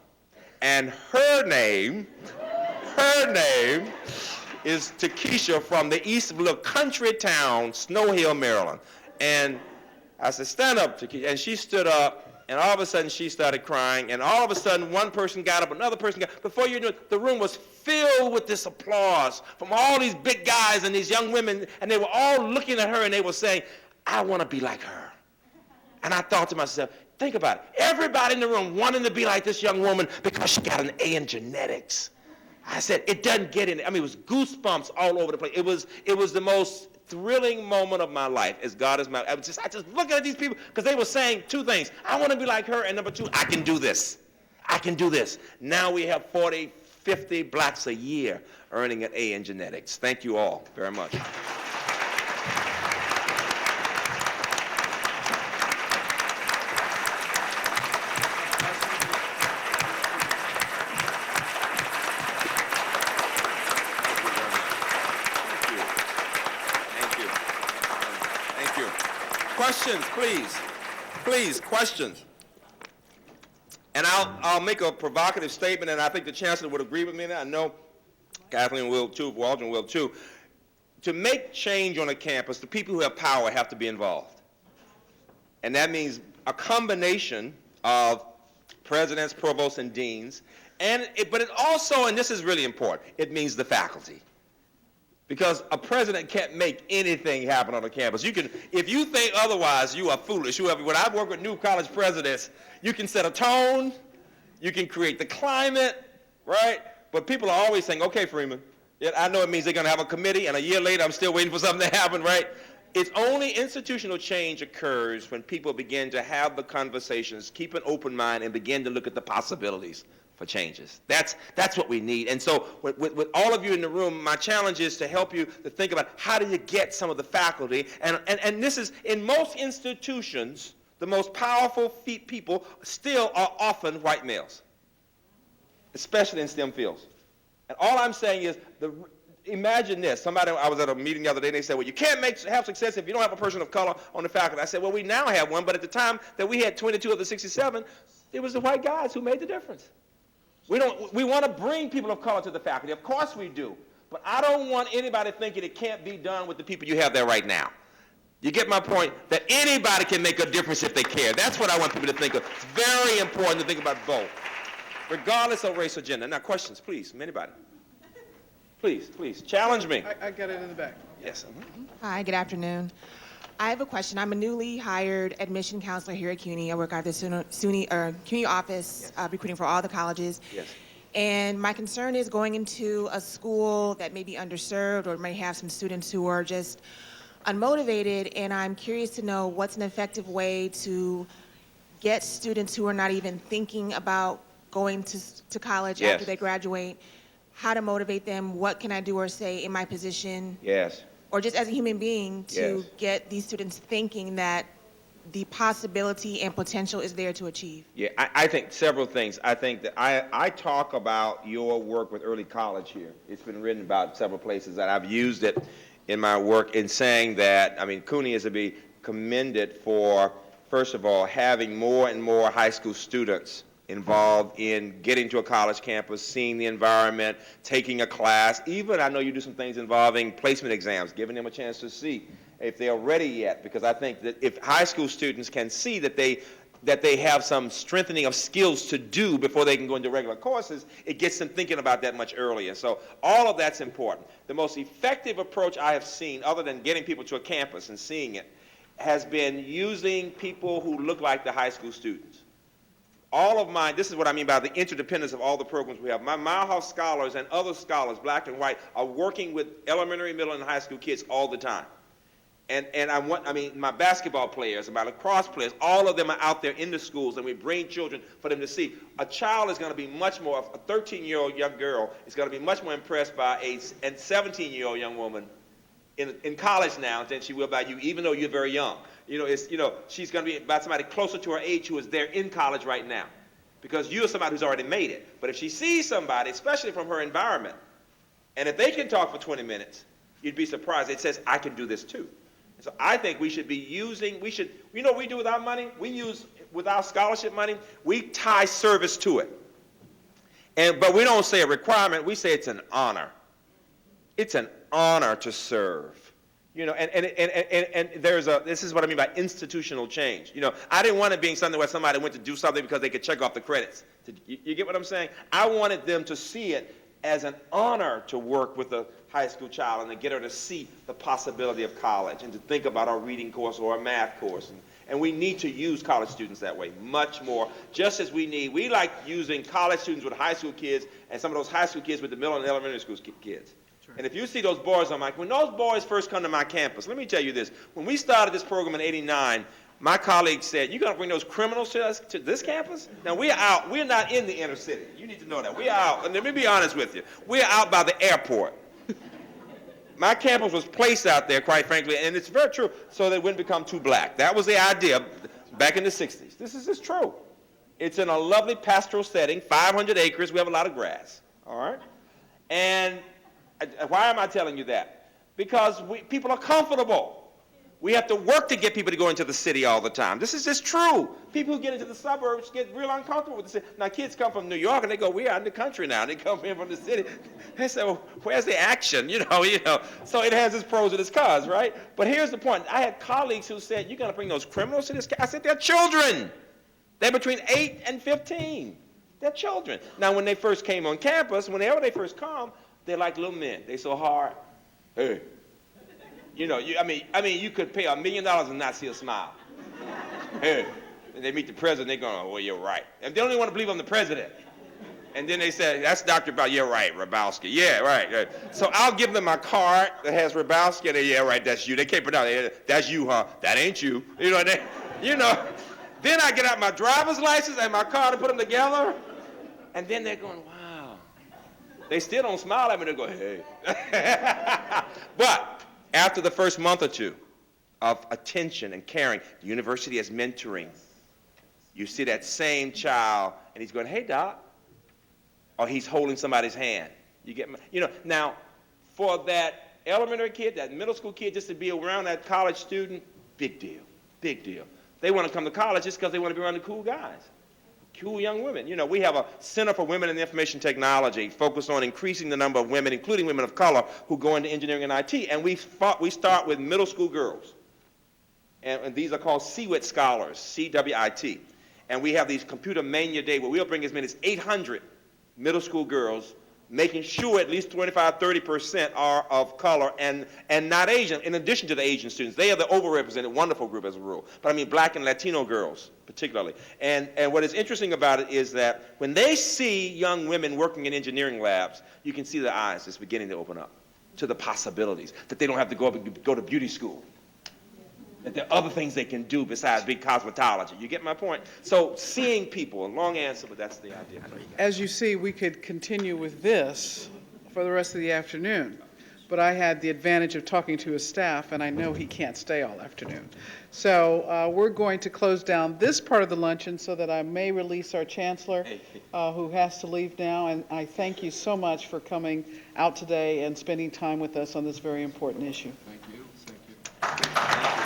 And her name is Takesha from the east of a little country town, Snow Hill, Maryland. And I said, stand up, Takesha. And she stood up, and all of a sudden she started crying, and all of a sudden one person got up, another person got up. Before you knew it, the room was filled with this applause from all these big guys and these young women, and they were all looking at her and they were saying, I want to be like her. And I thought to myself, think about it. Everybody in the room wanting to be like this young woman because she got an A in genetics. I said, it doesn't get in. I mean, it was goosebumps all over the place. It was the most thrilling moment of my life as God is my. I just looking at these people because they were saying 2 things. I want to be like her, and number 2, I can do this. I can do this. Now we have 40, 50 blacks a year earning an A in genetics. Thank you all very much. Questions, please. Please, questions. And I'll make a provocative statement, and I think the chancellor would agree with me, and I know Kathleen will too, Waldron will too. To make change on a campus, the people who have power have to be involved. And that means a combination of presidents, provosts, and deans. But it also, and this is really important, it means the faculty. Because a president can't make anything happen on a campus. If you think otherwise, you are foolish. When I work with new college presidents, you can set a tone, you can create the climate, right? But people are always saying, okay, Freeman, I know it means they're going to have a committee, and a year later I'm still waiting for something to happen, right? It's only institutional change occurs when people begin to have the conversations, keep an open mind, and begin to look at the possibilities for changes. That's what we need. And so with all of you in the room, my challenge is to help you to think about how do you get some of the faculty. And this is, in most institutions, the most powerful people still are often white males, especially in STEM fields. And all I'm saying is, imagine this. I was at a meeting the other day, and they said, well, you can't have success if you don't have a person of color on the faculty. I said, well, we now have one, but at the time that we had 22 of the 67, it was the white guys who made the difference. We want to bring people of color to the faculty. Of course we do. But I don't want anybody thinking it can't be done with the people you have there right now. You get my point? That anybody can make a difference if they care. That's what I want people to think of. It's very important to think about both, regardless of race or gender. Now, questions, please, from anybody. Please, challenge me. I got it in the back. Yes. Hi, good afternoon. I have a question. I'm a newly hired admission counselor here at CUNY. I work at the CUNY office, recruiting for all the colleges. Yes. And my concern is going into a school that may be underserved or may have some students who are just unmotivated, and I'm curious to know what's an effective way to get students who are not even thinking about going to college Yes. after they graduate, how to motivate them, what can I do or say in my position? Yes. Or just as a human being to Yes. get these students thinking that the possibility and potential is there to achieve? Yeah, I think several things. I think that I talk about your work with early college here. It's been written about several places, and I've used it in my work in saying that, CUNY is to be commended for, first of all, having more and more high school students involved in getting to a college campus, seeing the environment, taking a class. Even, I know you do some things involving placement exams, giving them a chance to see if they're ready yet, because I think that if high school students can see that that they have some strengthening of skills to do before they can go into regular courses, it gets them thinking about that much earlier. So all of that's important. The most effective approach I have seen, other than getting people to a campus and seeing it, has been using people who look like the high school students. All of mine, this is what I mean by the interdependence of all the programs we have. My Mile House scholars and other scholars, black and white, are working with elementary, middle, and high school kids all the time. And I mean, my basketball players, my lacrosse players, all of them are out there in the schools, and we bring children for them to see. A child is going to be much more, a 13-year-old young girl is going to be much more impressed by a 17-year-old young woman in college now than she will by you, even though you're very young. She's going to be by somebody closer to her age who is there in college right now, because you're somebody who's already made it. But if she sees somebody, especially from her environment, and if they can talk for 20 minutes, you'd be surprised. It says, I can do this too. So I think we should be using, you know what we do with our money? With our scholarship money, we tie service to it. But we don't say a requirement, we say it's an honor. It's an honor to serve. And this is what I mean by institutional change. I didn't want it being something where somebody went to do something because they could check off the credits. You get what I'm saying? I wanted them to see it as an honor to work with a high school child and to get her to see the possibility of college and to think about a reading course or a math course. And we need to use college students that way much more, just as we like using college students with high school kids and some of those high school kids with the middle and elementary school kids. Sure. And if you see those boys, when those boys first come to my campus, let me tell you this. When we started this program in '89, my colleagues said, you're going to bring those criminals to this campus? Now, we're out. We're not in the inner city. You need to know that. We're out. And let me be honest with you. We're out by the airport. My campus was placed out there, quite frankly, and it's very true, so that it wouldn't become too black. That was the idea back in the 60s. This is just true. It's in a lovely pastoral setting, 500 acres. We have a lot of grass, all right? And why am I telling you that? Because people are comfortable. We have to work to get people to go into the city all the time. This is just true. People who get into the suburbs get real uncomfortable with the city. Now, kids come from New York and they go, we're out in the country now. They come in from the city. They say, well, where's the action? So it has its pros and its cons, right? But here's the point. I had colleagues who said, you're going to bring those criminals to this? I said, they're children. They're between 8 and 15. They're children. Now, when they first came on campus, whenever they first come, they're like little men. They're so hard. Hey. You could pay $1 million and not see a smile. Hey, and they meet the president, they're going, oh, well, you're right. And they don't even want to believe I'm the president. And then they say, that's Dr. You're right, Rabowski. Yeah, right. So I'll give them my card that has Rabowski, and they, yeah, right, that's you. They can't pronounce it. That's you, huh? That ain't you. Then I get out my driver's license and my card and put them together, and then they're going, wow. They still don't smile at me. They go, hey. But after the first month or two of attention and caring, the university is mentoring. You see that same child, and he's going, hey, Doc, or he's holding somebody's hand. Now, for that elementary kid, that middle school kid, just to be around that college student, big deal, big deal. They want to come to college just because they want to be around the cool guys. Cool young women. We have a Center for Women in Information Technology focused on increasing the number of women, including women of color, who go into engineering and IT. And we start with middle school girls. And these are called CWIT scholars, CWIT. And we have these Computer Mania Day where we'll bring as many as 800 middle school girls, making sure at least 25-30% are of color and not Asian, in addition to the Asian students. They are the overrepresented, wonderful group as a rule. But black and Latino girls particularly. And what is interesting about it is that when they see young women working in engineering labs, you can see their eyes just beginning to open up to the possibilities, that they don't have to go to beauty school, that there are other things they can do besides be cosmetology. You get my point? So seeing people, a long answer, but that's the idea. As you see, we could continue with this for the rest of the afternoon, but I had the advantage of talking to his staff, and I know he can't stay all afternoon. So we're going to close down this part of the luncheon so that I may release our chancellor, who has to leave now. And I thank you so much for coming out today and spending time with us on this very important issue. Thank you. Thank you.